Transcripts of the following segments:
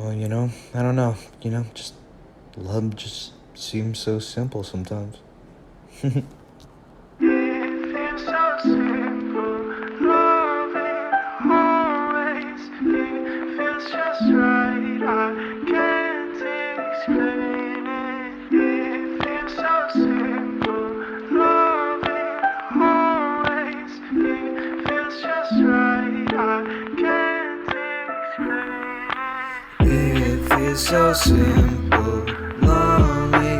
Well, I don't know. Just love just seems so simple sometimes. It feels so simple, loving always. It feels just right, I can't explain it. It feels so simple, loving always. It feels just right, I can't explain it. It feels so simple, lonely,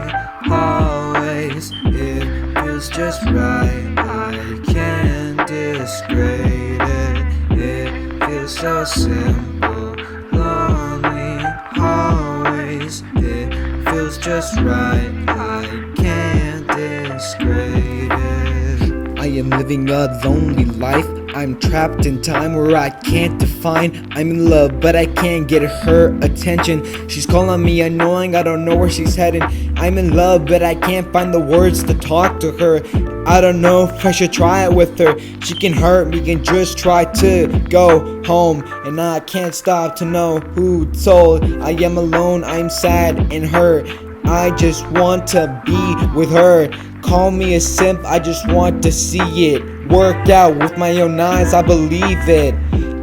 always. It feels just right, I can't describe it. It feels so simple, lonely, always. It feels just right, I can't describe it. I am living a lonely life. I'm trapped in time where I can't define. I'm in love, but I can't get her attention. She's calling me annoying, I don't know where she's heading. I'm in love, but I can't find the words to talk to her. I don't know if I should try it with her. She can hurt me, can just try to go home. And I can't stop to know who told. I am alone, I'm sad and hurt. I just want to be with her. Call me a simp, I just want to see it work out with my own eyes, I believe it.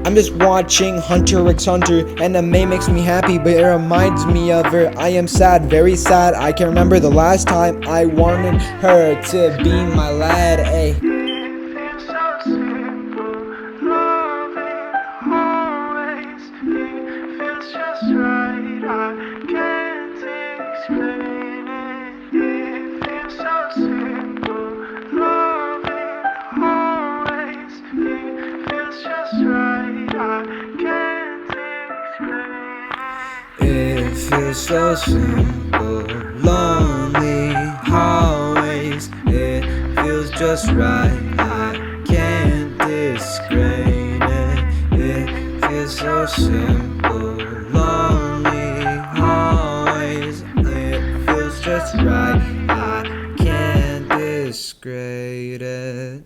I'm just watching Hunter x Hunter, and the May makes me happy, but it reminds me of her. I am sad, very sad. I can remember the last time I wanted her to be my lad. Ay. It feels so simple, loving always. It feels just right, I can't explain it. It feels so simple, loving always. It feels just right, I can't explain it. It feels so simple, lonely, always. It feels just right, I can't describe it. It feels so simple, lonely, always. It feels just right, I can't describe it.